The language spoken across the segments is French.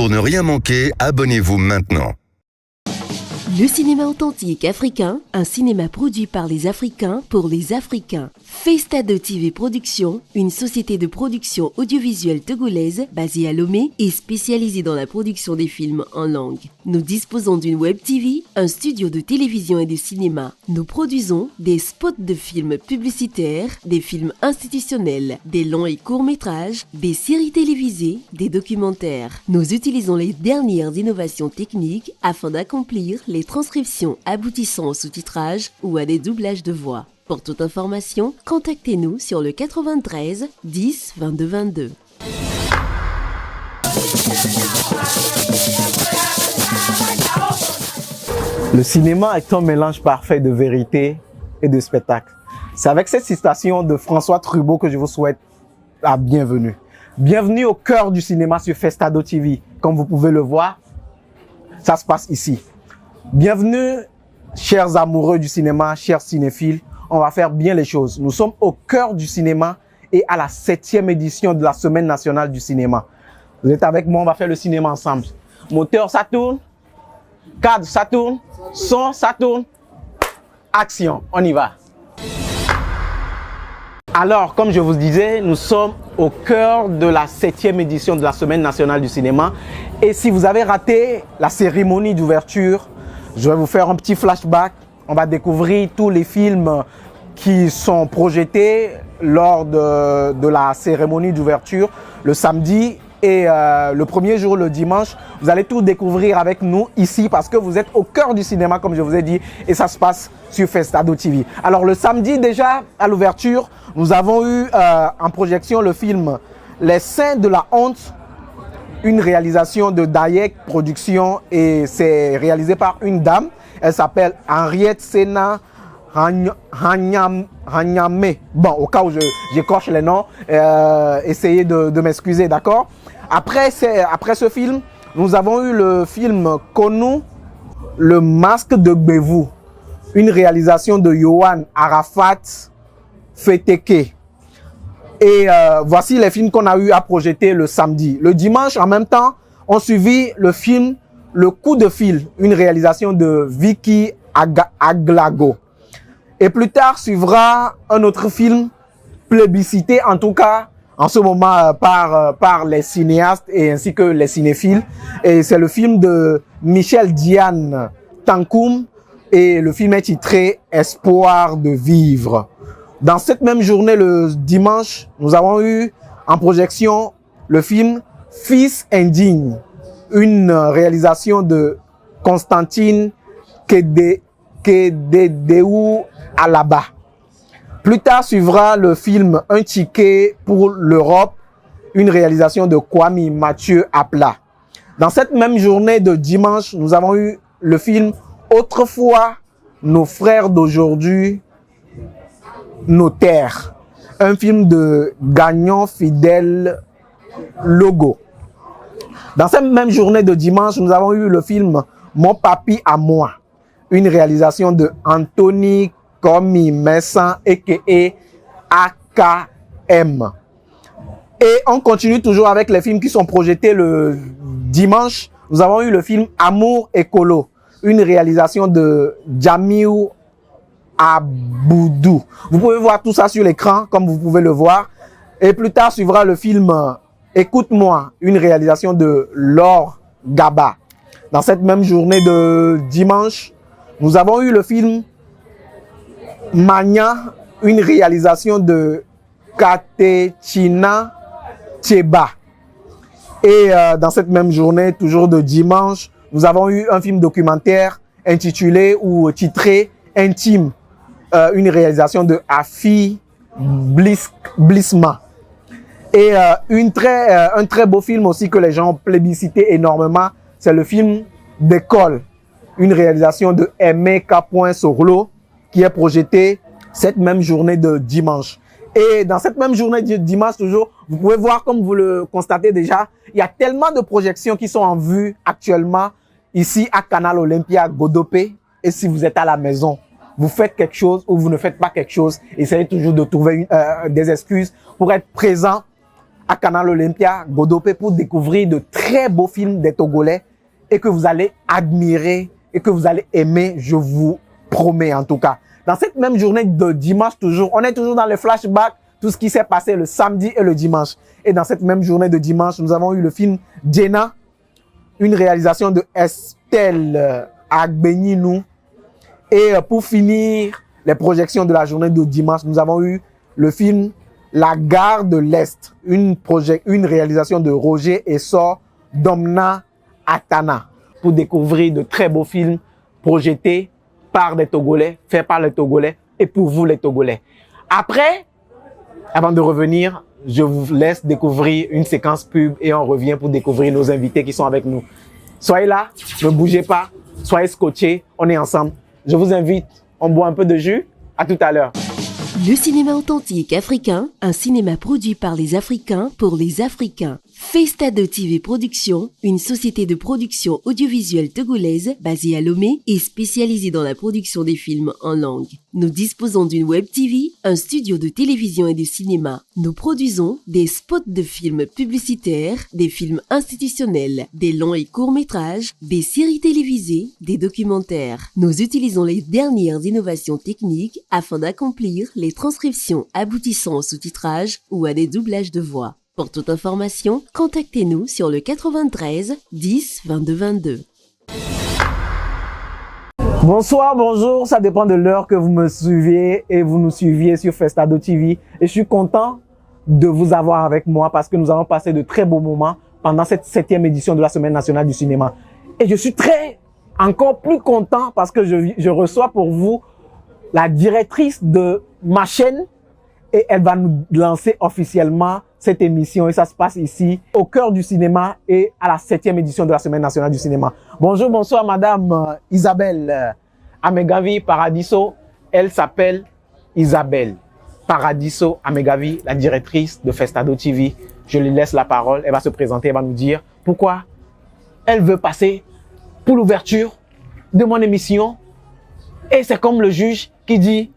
Pour ne rien manquer, abonnez-vous maintenant. Le cinéma authentique africain, un cinéma produit par les Africains pour les Africains. Festado TV Productions, une société de production audiovisuelle togolaise basée à Lomé et spécialisée dans la production des films en langue. Nous disposons d'une web TV, un studio de télévision et de cinéma. Nous produisons des spots de films publicitaires, des films institutionnels, des longs et courts métrages, des séries télévisées, des documentaires. Nous utilisons les dernières innovations techniques afin d'accomplir les transcriptions aboutissant au sous-titrage ou à des doublages de voix. Pour toute information, contactez-nous sur le 93 10 22 22. Le cinéma est un mélange parfait de vérité et de spectacle. C'est avec cette citation de François Trudeau que je vous souhaite la bienvenue. Bienvenue au cœur du cinéma sur Festado TV. Comme vous pouvez le voir, ça se passe ici. Bienvenue, chers amoureux du cinéma, chers cinéphiles. On va faire bien les choses. Nous sommes au cœur du cinéma et à la 7e édition de la Semaine nationale du cinéma. Vous êtes avec moi, on va faire le cinéma ensemble. Moteur, ça tourne. Cadre, ça tourne. Son, ça tourne. Action, on y va. Alors, comme je vous disais, nous sommes au cœur de la 7e édition de la Semaine nationale du cinéma. Et si vous avez raté la cérémonie d'ouverture, je vais vous faire un petit flashback. On va découvrir tous les films qui sont projetés lors de la cérémonie d'ouverture le samedi et le premier jour, le dimanche. Vous allez tout découvrir avec nous ici parce que vous êtes au cœur du cinéma, comme je vous ai dit, et ça se passe sur Festado TV. Alors le samedi déjà, à l'ouverture, nous avons eu en projection le film Les Saints de la Honte, une réalisation de Dayek Productions et c'est réalisé par une dame. Elle s'appelle Henriette Sena Hanyame. Bon, au cas où j'écorche les noms, essayez de m'excuser, d'accord? Après ce film, nous avons eu le film Konou, Le Masque de Gbevou, une réalisation de Yohan Arafat Feteke. Et voici les films qu'on a eu à projeter le samedi. Le dimanche, en même temps, on suivit le film Le Coup de Fil, une réalisation de Vicky Aglago. Et plus tard suivra un autre film plébiscité, en tout cas en ce moment par les cinéastes et ainsi que les cinéphiles. Et c'est le film de Michel Diane Tankoum et le film est titré Espoir de vivre. Dans cette même journée, le dimanche, nous avons eu en projection le film Fils indigne, une réalisation de Constantine Kededeu Alaba. Plus tard suivra le film Un ticket pour l'Europe, une réalisation de Kwame Mathieu Apla. Dans cette même journée de dimanche, nous avons eu le film Autrefois, nos frères d'aujourd'hui, nos terres, un film de Gagnon Fidèle Logo. Dans cette même journée de dimanche, nous avons eu le film Mon papi à moi, une réalisation de Anthony Komi Messan a.k.a. AKM. Et on continue toujours avec les films qui sont projetés le dimanche. Nous avons eu le film Amour écolo, une réalisation de Jamiu Aboudou. Vous pouvez voir tout ça sur l'écran, comme vous pouvez le voir. Et plus tard suivra le film Écoute-moi, une réalisation de Laure Gaba. Dans cette même journée de dimanche, nous avons eu le film Mania, une réalisation de Katechina Tcheba. Et dans cette même journée, toujours de dimanche, nous avons eu un film documentaire intitulé ou titré Intime, une réalisation de Afi Blisma. Et un très beau film aussi que les gens ont plébiscité énormément, c'est le film D'école, une réalisation de Aimé Sorlo qui est projeté cette même journée de dimanche. Et dans cette même journée de dimanche toujours, vous pouvez voir, comme vous le constatez déjà, il y a tellement de projections qui sont en vue actuellement ici à Canal Olympia Godopé. Et si vous êtes à la maison, vous faites quelque chose ou vous ne faites pas quelque chose, essayez toujours de trouver des excuses pour être présent à Canal Olympia, Godopé, pour découvrir de très beaux films des Togolais et que vous allez admirer et que vous allez aimer, je vous promets en tout cas. Dans cette même journée de dimanche toujours, on est toujours dans les flashbacks, tout ce qui s'est passé le samedi et le dimanche. Et dans cette même journée de dimanche, nous avons eu le film Djena, une réalisation de Estelle Agbeninou. Et pour finir les projections de la journée de dimanche, nous avons eu le film La Gare de l'Est, une réalisation de Roger Essor Domna Atana, pour découvrir de très beaux films projetés par des Togolais, faits par les Togolais et pour vous les Togolais. Après, avant de revenir, je vous laisse découvrir une séquence pub et on revient pour découvrir nos invités qui sont avec nous. Soyez là, ne bougez pas, soyez scotchés, on est ensemble. Je vous invite, on boit un peu de jus. À tout à l'heure. Le cinéma authentique africain, un cinéma produit par les Africains pour les Africains. Festado TV Productions, une société de production audiovisuelle togolaise basée à Lomé et spécialisée dans la production des films en langue. Nous disposons d'une web TV, un studio de télévision et de cinéma. Nous produisons des spots de films publicitaires, des films institutionnels, des longs et courts métrages, des séries télévisées, des documentaires. Nous utilisons les dernières innovations techniques afin d'accomplir les transcriptions aboutissant au sous-titrage ou à des doublages de voix. Pour toute information, contactez-nous sur le 93 10 22 22. Bonsoir, bonjour, ça dépend de l'heure que vous me suivez et vous nous suiviez sur Festado TV. Et je suis content de vous avoir avec moi parce que nous allons passer de très beaux moments pendant cette 7e édition de la Semaine nationale du cinéma. Et je suis encore plus content parce que je reçois pour vous la directrice de ma chaîne et elle va nous lancer officiellement cette émission et ça se passe ici au cœur du cinéma et à la 7e édition de la Semaine nationale du cinéma. Bonjour, bonsoir Madame Isabelle Amegavi Paradiso. Elle s'appelle Isabelle Paradiso Amegavi, la directrice de Festado TV. Je lui laisse la parole, elle va se présenter, elle va nous dire pourquoi elle veut passer pour l'ouverture de mon émission. Et c'est comme le juge qui dit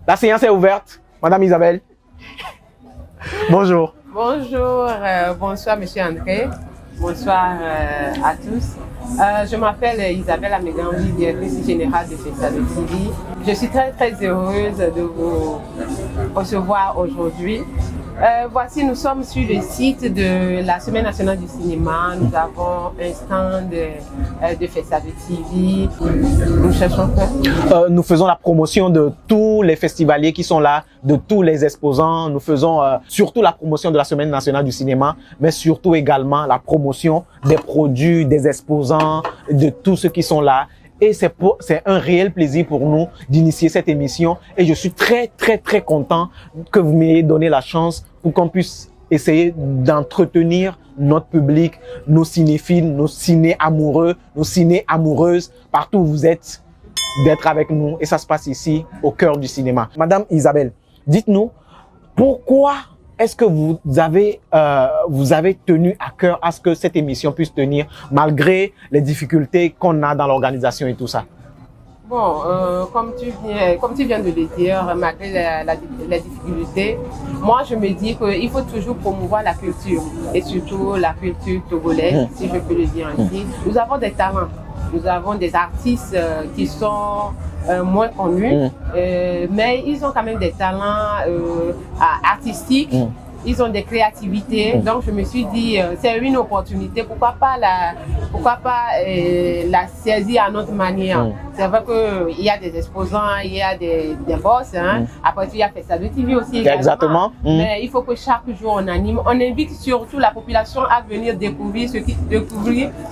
la séance est ouverte. Madame Isabelle. Bonjour. Bonjour, bonsoir Monsieur André, bonsoir à tous. Je m'appelle Isabelle Amegavi, directrice générale de Festado TV. Je suis très heureuse de vous recevoir aujourd'hui. Voici, nous sommes sur le site de la Semaine nationale du cinéma. Nous avons un stand de Festado TV. Nous cherchons quoi? Nous faisons la promotion de tous les festivaliers qui sont là, de tous les exposants. Nous faisons surtout la promotion de la Semaine nationale du cinéma, mais surtout également la promotion des produits, des exposants, de tous ceux qui sont là. Et c'est un réel plaisir pour nous d'initier cette émission. Et je suis très content que vous m'ayez donné la chance pour qu'on puisse essayer d'entretenir notre public, nos cinéphiles, nos ciné-amoureux, nos ciné-amoureuses, partout où vous êtes, d'être avec nous. Et ça se passe ici, au cœur du cinéma. Madame Isabelle, dites-nous, pourquoi est-ce que vous avez tenu à cœur à ce que cette émission puisse tenir malgré les difficultés qu'on a dans l'organisation et tout ça? Bon, comme tu viens de le dire, malgré les difficultés, moi je me dis qu'il faut toujours promouvoir la culture et surtout la culture togolaise, si je peux le dire ainsi. Nous avons des talents, nous avons des artistes qui sont moins connus, mais ils ont quand même des talents artistiques. Ils ont des créativités, donc je me suis dit c'est une opportunité, pourquoi pas la saisir à notre manière. C'est vrai qu'il y a des exposants, il y a des boss, hein. Après il y a Festado TV aussi également. Exactement. Mais il faut que chaque jour on anime, on invite surtout la population à venir découvrir ce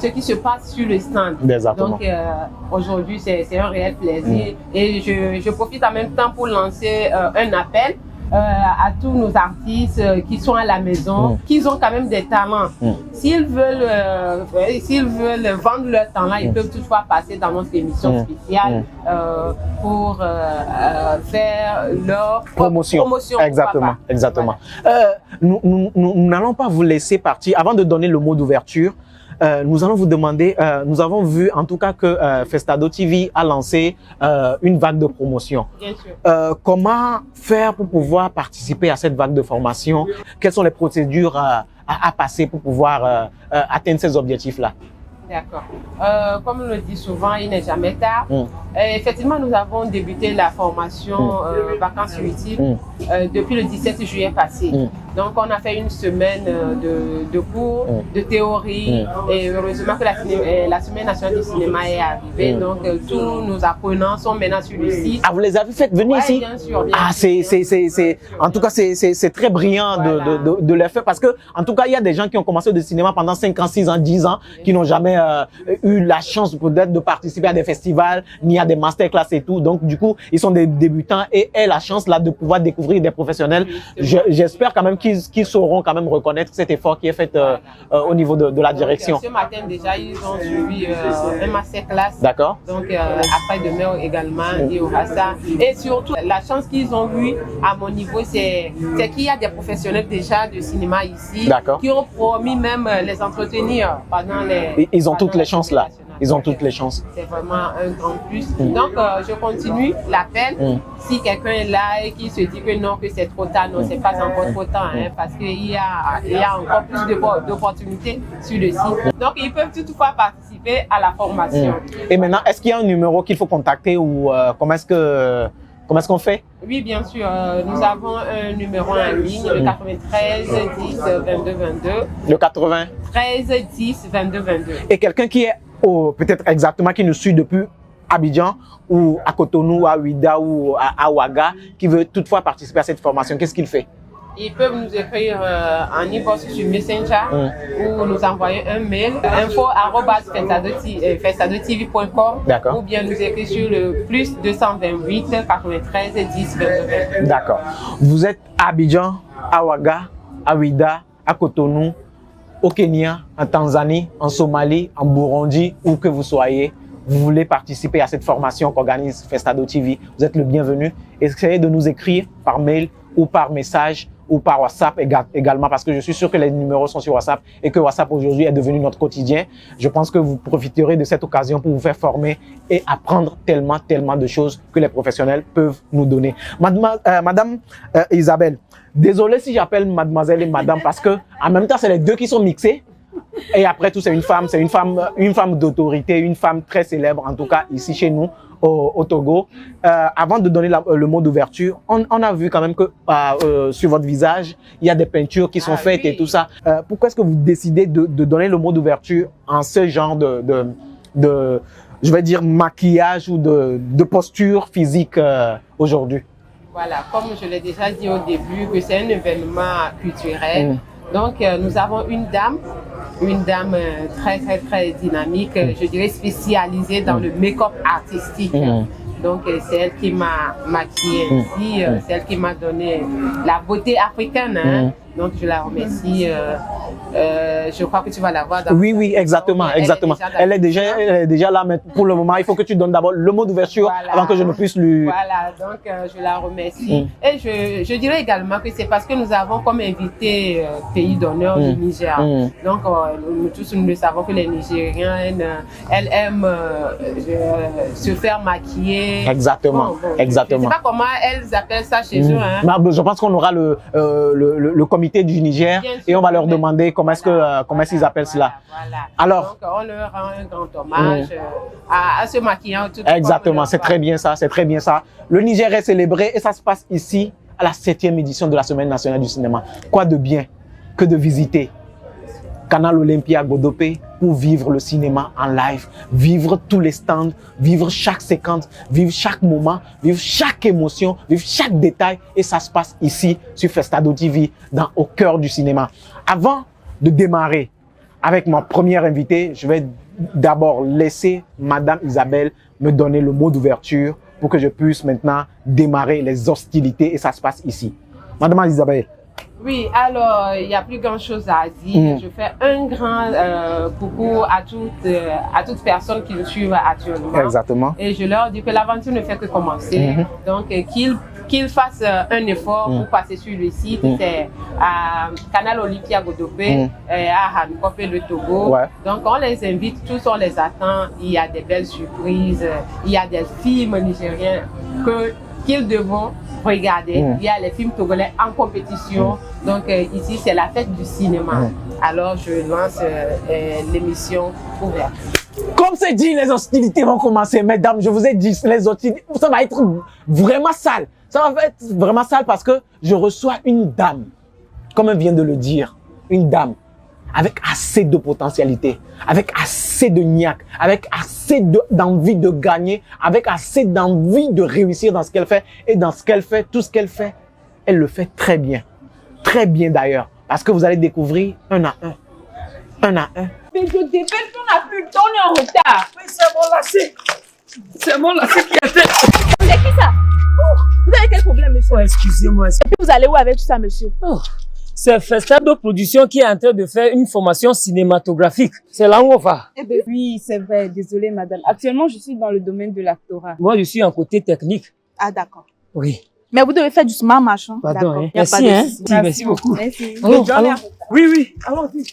qui se passe sur le stand. Exactement. Donc aujourd'hui c'est un réel plaisir et je profite en même temps pour lancer un appel à tous nos artistes qui sont à la maison, qui ont quand même des talents. S'ils veulent vendre leur talent, ils peuvent toutefois passer dans notre émission spéciale pour faire leur promotion. Exactement. Nous n'allons pas vous laisser partir. Avant de donner le mot d'ouverture, nous allons vous demander, nous avons vu en tout cas que Festado TV a lancé une vague de promotion. Bien sûr. Comment faire pour pouvoir participer à cette vague de formation? Quelles sont les procédures à passer pour pouvoir atteindre ces objectifs-là? D'accord. Comme on le dit souvent, il n'est jamais tard. Effectivement, nous avons débuté la formation vacances utiles depuis le 17 juillet passé. Donc, on a fait une semaine de cours, de théorie, et heureusement que la Semaine nationale du cinéma est arrivée. Donc, tous nos apprenants sont maintenant sur le site. Ah, vous les avez fait venir ici? Bien sûr. Bien sûr. En tout cas, c'est très brillant de les faire parce que, en tout cas, il y a des gens qui ont commencé le cinéma pendant 5 ans, 6 ans, 10 ans, qui n'ont jamais eu la chance peut-être de participer à des festivals, ni à des masterclass et tout. Donc, du coup, ils sont des débutants et aient la chance là de pouvoir découvrir des professionnels. J'espère quand même qu'ils sauront quand même reconnaître cet effort qui est fait au niveau de la direction. Ce matin déjà, ils ont suivi un masterclass. D'accord. Donc, après-demain également, il y aura ça. Et surtout, la chance qu'ils ont eue à mon niveau, c'est qu'il y a des professionnels déjà de cinéma ici qui ont promis même les entretenir pendant les... Ils ont toutes les chances là. Ils ont toutes les chances. C'est vraiment un grand plus. Donc, je continue l'appel. Si quelqu'un est là et qui se dit que non, que c'est trop tard, non, c'est pas encore trop tard, hein, parce qu'il y a encore plus d'opportunités sur le site. Donc, ils peuvent toutefois participer à la formation. Et maintenant, est-ce qu'il y a un numéro qu'il faut contacter ou comment est-ce qu'on fait? Oui, bien sûr. Nous avons un numéro en ligne, le 93 10 22 22. Le 80 13 10 22 22. Et quelqu'un qui est peut-être exactement qui nous suit depuis Abidjan ou à Cotonou, à Ouida ou à Ouaga, qui veut toutefois participer à cette formation, qu'est-ce qu'il fait? Ils peuvent nous écrire en inbox sur Messenger ou nous envoyer un mail info@festadotv.com ou bien nous écrire sur le plus 228 93 10 22. D'accord. Vous êtes à Abidjan, à Ouaga, à Ouida, à Cotonou, au Kenya, en Tanzanie, en Somalie, en Burundi, où que vous soyez, vous voulez participer à cette formation qu'organise Festado TV, vous êtes le bienvenu. Essayez de nous écrire par mail ou par message ou par WhatsApp également, parce que je suis sûr que les numéros sont sur WhatsApp et que WhatsApp aujourd'hui est devenu notre quotidien. Je pense que vous profiterez de cette occasion pour vous faire former et apprendre tellement de choses que les professionnels peuvent nous donner. Madame Isabelle, désolé si j'appelle mademoiselle et madame parce que en même temps c'est les deux qui sont mixés. Et après tout, c'est une femme d'autorité, une femme très célèbre, en tout cas ici chez nous au Togo. Avant de donner le mot d'ouverture, on a vu quand même que sur votre visage, il y a des peintures qui sont faites et tout ça. Pourquoi est-ce que vous décidez de donner le mot d'ouverture en ce genre de je vais dire, maquillage ou de posture physique aujourd'hui? Voilà, comme je l'ai déjà dit au début, que c'est un événement culturel. Donc, nous avons une dame très dynamique, je dirais spécialisée dans le make-up artistique. Donc, c'est elle qui m'a maquillée ici, c'est elle qui m'a donné la beauté africaine. Hein. Donc, je la remercie. Je crois que tu vas la voir dans... Oui, exactement. Elle est déjà là, mais pour le moment, il faut que tu donnes d'abord le mot d'ouverture avant que je ne puisse lui... Voilà, donc je la remercie. Et je dirais également que c'est parce que nous avons comme invité pays d'honneur du Niger. Donc, nous tous, nous le savons que les Nigériennes, elles aiment se faire maquiller. Exactement. Je ne sais pas comment elles appellent ça chez eux. Hein. Mais je pense qu'on aura le comité du Niger et on va leur demander comment ils appellent cela. Voilà. Alors, donc, on leur rend un grand hommage à ce maquillant. Exactement, c'est très bien ça, Le Niger est célébré et ça se passe ici à la 7e édition de la Semaine nationale du cinéma. Quoi de bien que de visiter Canal Olympia Godopé pour vivre le cinéma en live, vivre tous les stands, vivre chaque séquence, vivre chaque moment, vivre chaque émotion, vivre chaque détail. Et ça se passe ici sur Festado TV, au cœur du cinéma. Avant de démarrer avec ma première invitée, je vais d'abord laisser Madame Isabelle me donner le mot d'ouverture pour que je puisse maintenant démarrer les hostilités et ça se passe ici. Madame Isabelle. Oui, alors, il n'y a plus grand-chose à dire. Je fais un grand coucou à toutes personnes qui nous suivent actuellement. Exactement. Et je leur dis que l'aventure ne fait que commencer. Donc, qu'ils qu'ils fassent un effort pour passer sur le site. C'est à Canal Olympia Godopé, à Hancock et le Togo. Ouais. Donc on les invite, tous on les attend. Il y a des belles surprises, il y a des films nigériens qu'ils devront regarder. Il y a les films togolais en compétition. Donc ici c'est la fête du cinéma. Alors je lance l'émission ouverte. Comme c'est dit, les hostilités vont commencer. Mesdames, je vous ai dit, les hostilités, ça va être vraiment sale. Ça va être vraiment sale parce que je reçois une dame, comme elle vient de le dire, une dame avec assez de potentialité, avec assez de niaque, avec assez d'envie de gagner, avec assez d'envie de réussir dans ce qu'elle fait. Et dans ce qu'elle fait, tout ce qu'elle fait, elle le fait très bien. Très bien d'ailleurs. Parce que vous allez découvrir un à un. Un à un. Mais je dépêche, on n'a plus le temps, on est en retard. Oui, c'est mon lacet. C'est mon lacet qui a fait. C'est qui ça? Vous avez quel problème, monsieur? Oh, excusez-moi. Et puis vous allez où avec tout ça, monsieur? C'est Festado Production qui est en train de faire une formation cinématographique. C'est là où on va. Eh bien, oui, c'est vrai. Désolée, madame. Actuellement, je suis dans le domaine de l'actorat. Moi, je suis en côté technique. Ah, d'accord. Oui. Mais vous devez faire du smart match. Hein? Pardon, hein. Merci, hein. Merci beaucoup. Merci. Allons. Oui. Allons-y.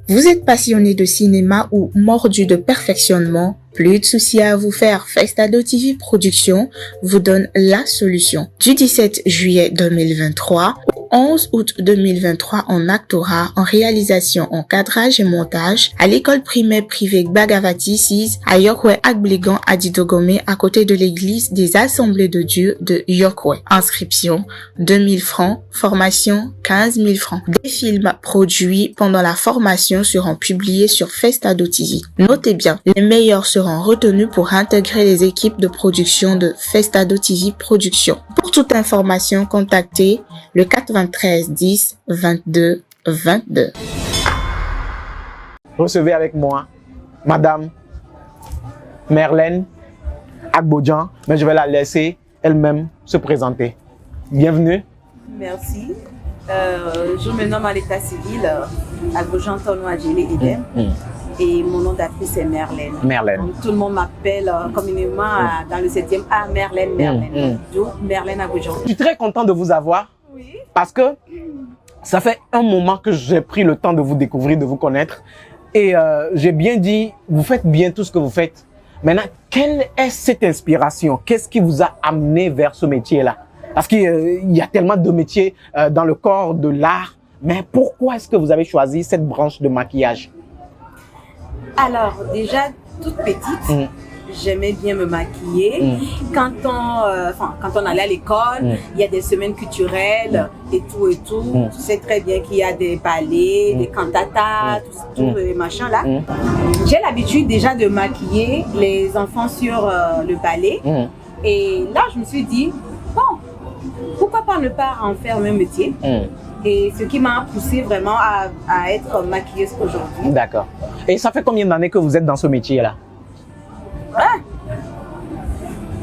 Vous êtes passionné de cinéma ou mordu de perfectionnement? Plus de soucis à vous faire. Festado TV Production vous donne la solution. Du 17 juillet 2023 au 11 août 2023 en actorat, en réalisation, en cadrage et montage à l'école primaire privée Bagavati 6 à Yorkwe Agbligan à Didogome à côté de l'église des Assemblées de Dieu de Yorkwe. Inscription 2000 francs, formation 15 000 francs. Des films produits pendant la formation seront publiés sur Festado TV. Notez bien, les meilleurs seront retenus pour intégrer les équipes de production de Festado TV Production. Pour toute information, contactez le 93 10 22 22. Recevez avec moi Madame Merlène Agbodjan, mais je vais la laisser elle-même se présenter. Bienvenue. Merci. Je me nomme à l'état civil Agbodjan Tono Adjele Edem. Et mon nom d'actrice est Merlène. Merlène. Donc, tout le monde m'appelle communément dans le 7e A Merlène. Donc Merlène Agbodjan. Je suis très content de vous avoir. Oui. Parce que ça fait un moment que j'ai pris le temps de vous découvrir, de vous connaître. Et j'ai bien dit, vous faites bien tout ce que vous faites. Maintenant, quelle est cette inspiration? Qu'est-ce qui vous a amené vers ce métier-là? Parce qu'il y a tellement de métiers dans le corps de l'art. Mais pourquoi est-ce que vous avez choisi cette branche de maquillage? Alors, déjà, toute petite, j'aimais bien me maquiller. Quand on allait à l'école, il y a des semaines culturelles et tout. Tu sais très bien qu'il y a des ballets, des cantatas, tout les machins là. J'ai l'habitude déjà de maquiller les enfants sur le ballet. Et là, je me suis dit, bon, pourquoi pas ne pas en faire un métier? Et ce qui m'a poussé vraiment à être maquilleuse aujourd'hui. D'accord. Et ça fait combien d'années que vous êtes dans ce métier-là? Ouais.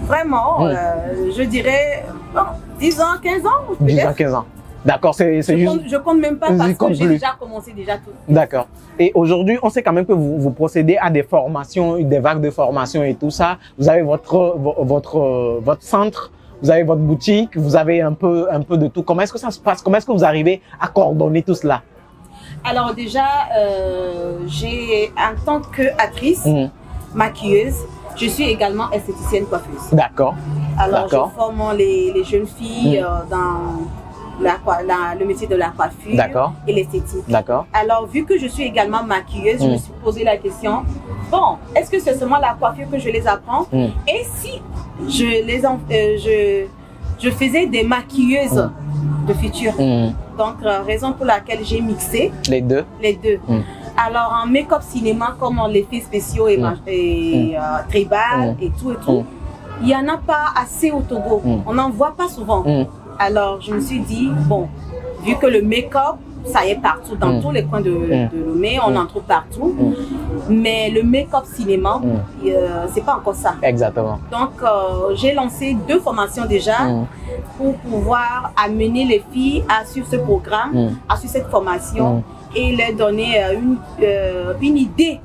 Vraiment, je dirais 10 ans, 15 ans. 10 ans, 15 ans. D'accord, c'est juste... Je compte même pas parce que j'ai déjà commencé déjà tout. D'accord. Et aujourd'hui, on sait quand même que vous procédez à des formations, des vagues de formation et tout ça. Vous avez votre centre. Vous avez votre boutique, vous avez un peu de tout. Comment est-ce que ça se passe? Comment est-ce que vous arrivez à coordonner tout cela? Alors déjà, j'ai en tant qu'actrice, maquilleuse, je suis également esthéticienne coiffeuse. D'accord. Alors je forme les jeunes filles dans le métier de la coiffure et l'esthétique. D'accord. Alors vu que je suis également maquilleuse, je me suis posé la question, bon, est-ce que c'est seulement la coiffure que je les apprends? Et si je faisais des maquilleuses de futur. Donc, raison pour laquelle j'ai mixé les deux. Alors, en make-up cinéma, comme en effets spéciaux et tribal et tout, il n'y en a pas assez au Togo. On n'en voit pas souvent. Alors, je me suis dit, bon, vu que le make-up, ça y est partout, dans tous les coins de Lomé, on en trouve partout. Mais le make-up cinéma, c'est pas encore ça. Exactement. Donc, j'ai lancé 2 formations déjà pour pouvoir amener les filles à suivre ce programme, à suivre cette formation et leur donner une idée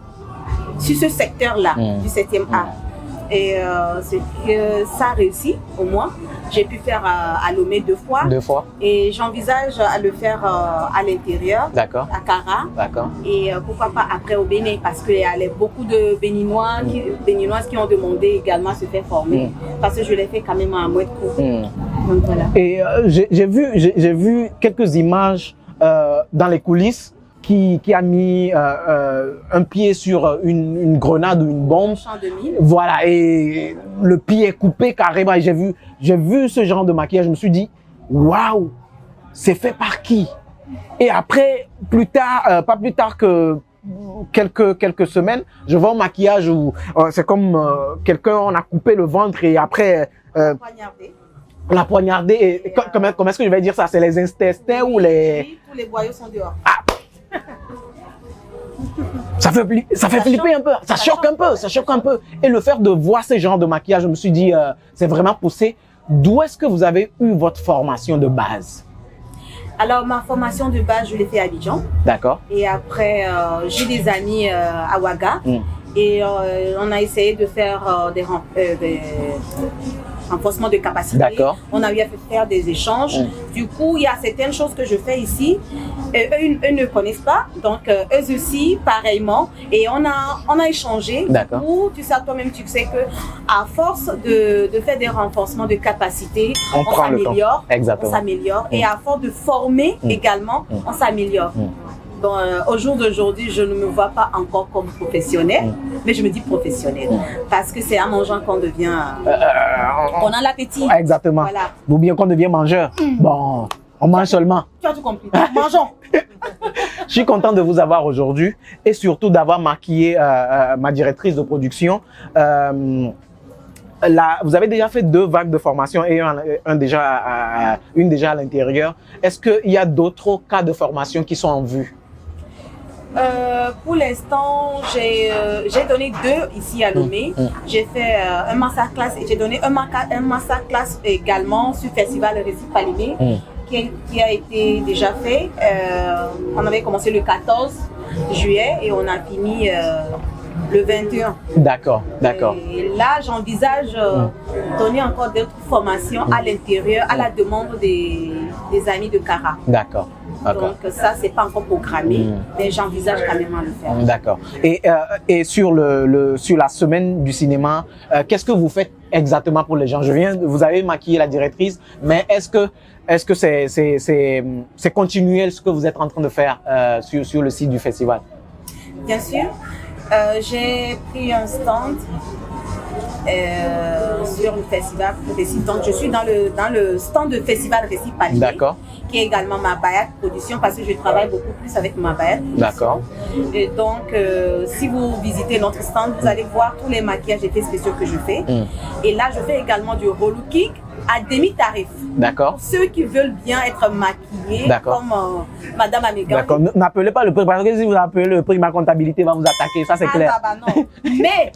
sur ce secteur-là du 7e A. Et c'est que ça a réussi, au moins. J'ai pu faire à Lomé 2 fois. 2 fois. Et j'envisage à le faire à l'intérieur, à Kara. D'accord. Et pourquoi pas après au Bénin, parce qu'il y a beaucoup de Béninoises qui ont demandé également à se faire former. Parce que je l'ai fait quand même à Mouetko. Donc voilà. Et j'ai vu quelques images dans les coulisses qui a mis un pied sur une grenade ou une bombe. Champ de mine. Voilà, et le pied est coupé carrément. J'ai vu ce genre de maquillage, je me suis dit, waouh, c'est fait par qui? Et après, plus tard, pas plus tard que quelques semaines, je vois un maquillage où c'est comme quelqu'un, on a coupé le ventre et après... Poignardé. On l'a poignardé. Et comment est-ce que je vais dire ça? C'est les intestins ou les... Oui, tous les boyaux sont dehors. Ah. Ça fait flipper un peu, ça choque un peu. Et le fait de voir ce genre de maquillage, je me suis dit, c'est vraiment poussé. D'où est-ce que vous avez eu votre formation de base? Alors, ma formation de base, je l'ai fait à Abidjan. D'accord. Et après, j'ai des amis à Ouaga. Et on a essayé de faire des renforcements de capacité. D'accord. On a eu à faire des échanges. Du coup, il y a certaines choses que je fais ici. Eux ne connaissent pas. Donc, eux aussi, pareillement. Et on a échangé. D'accord. Du coup, tu sais, toi-même, tu sais que à force de faire des renforcements de capacité, on s'améliore. Exactement. On s'améliore. Et à force de former également, on s'améliore. Bon, au jour d'aujourd'hui, je ne me vois pas encore comme professionnel, mais je me dis professionnel parce que c'est en mangeant qu'on devient, qu'on a l'appétit. Exactement. Voilà. Ou bien qu'on devient mangeur. Bon, on mange seulement. Tu as tout compris. Mangeons. Je suis content de vous avoir aujourd'hui et surtout d'avoir maquillé ma directrice de production. Vous avez déjà fait 2 vagues de formation et une déjà à l'intérieur. Est-ce qu'il y a d'autres cas de formation qui sont en vue? Pour l'instant, j'ai donné 2 ici à Lomé. J'ai fait un masterclass et j'ai donné un masterclass également sur Festival Récit Palimé qui a été déjà fait. On avait commencé le 14 juillet et on a fini le 21. D'accord, d'accord. Et là, j'envisage donner encore d'autres formations à l'intérieur, à la demande des amis de Kara. D'accord. Donc ça, c'est pas encore programmé, mais j'envisage quand même à le faire. D'accord. Et sur la semaine du cinéma, qu'est-ce que vous faites exactement pour les gens? Vous avez maquillé la directrice, mais est-ce que c'est continuel ce que vous êtes en train de faire sur le site du festival? Bien sûr. J'ai pris un stand sur le festival. Donc, je suis dans le stand de Festival Récit Palimé. D'accord. Qui est également ma Bayat Production parce que je travaille beaucoup plus avec ma Bayat. D'accord. Et donc, si vous visitez notre stand, vous allez voir tous les maquillages et effets spéciaux que je fais. Et là, je fais également du relooking à demi-tarif. D'accord. Pour ceux qui veulent bien être maquillés, comme Madame Amégan. D'accord. N'appelez pas le prix, parce que si vous appelez le prix, ma comptabilité va vous attaquer, ça c'est clair. Ah bah non. Mais,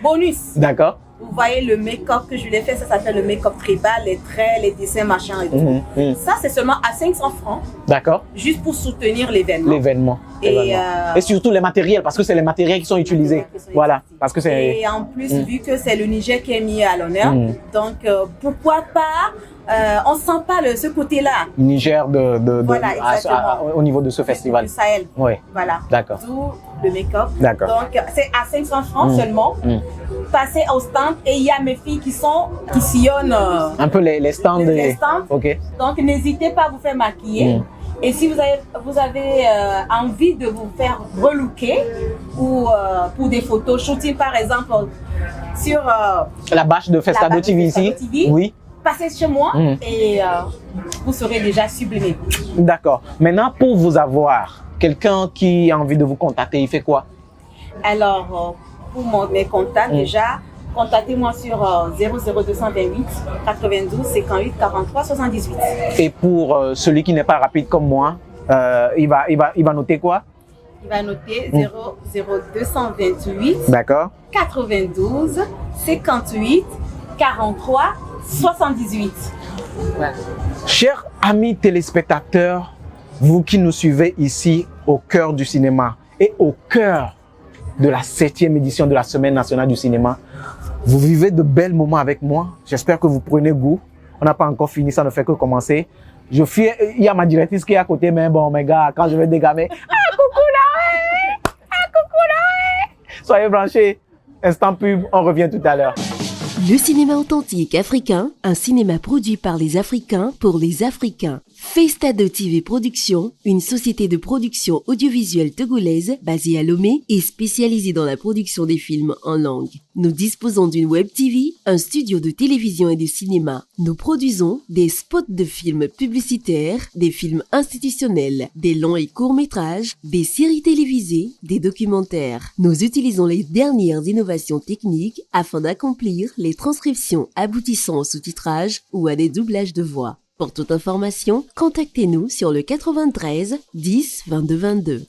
bonus. D'accord. Vous voyez le make-up que je l'ai fait, ça s'appelle le make-up tribal, les traits, les dessins, machin et tout. Ça, c'est seulement à 500 francs. D'accord. Juste pour soutenir l'événement. L'événement. Et surtout les matériels, parce que c'est les matériels qui sont utilisés. Voilà. Parce que c'est... Et en plus, vu que c'est le Niger qui est mis à l'honneur, donc pourquoi pas, on sent pas ce côté-là. Niger voilà, au niveau de ce festival. Du Sahel. Oui. Voilà. D'accord. D'où le make-up. D'accord. Donc, c'est à 500 francs seulement. Passer au stand et il y a mes filles qui sillonnent un peu les stands. Les stands. Ok. Donc, n'hésitez pas à vous faire maquiller. Et si vous avez envie de vous faire relooker ou pour des photos shooting par exemple sur la bâche de Festado TV ici, oui. Passez chez moi et vous serez déjà sublimé. D'accord. Maintenant, pour vous avoir, quelqu'un qui a envie de vous contacter, il fait quoi? Alors, pour mes contacts, déjà, contactez-moi sur 00228 92 58 43 78. Et pour celui qui n'est pas rapide comme moi, il va noter quoi? Il va noter 00228 d'accord 92 58 43 78. Voilà. Chers amis téléspectateurs, vous qui nous suivez ici au cœur du cinéma et au cœur de la 7e édition de la Semaine nationale du cinéma, Vous vivez de bels moments avec moi. J'espère que vous prenez goût. On n'a pas encore fini, ça ne fait que commencer. Il y a ma directrice qui est à côté, mais bon, mes gars, quand je vais dégamer, ah, coucou là, ah, coucou là. Soyez branchés. Instant pub, on revient tout à l'heure. Le cinéma authentique africain, un cinéma produit par les Africains pour les Africains. Festado TV Productions, une société de production audiovisuelle togolaise basée à Lomé et spécialisée dans la production des films en langue. Nous disposons d'une web TV, un studio de télévision et de cinéma. Nous produisons des spots de films publicitaires, des films institutionnels, des longs et courts métrages, des séries télévisées, des documentaires. Nous utilisons les dernières innovations techniques afin d'accomplir les transcriptions aboutissant au sous-titrage ou à des doublages de voix. Pour toute information, contactez-nous sur le 93 10 22 22.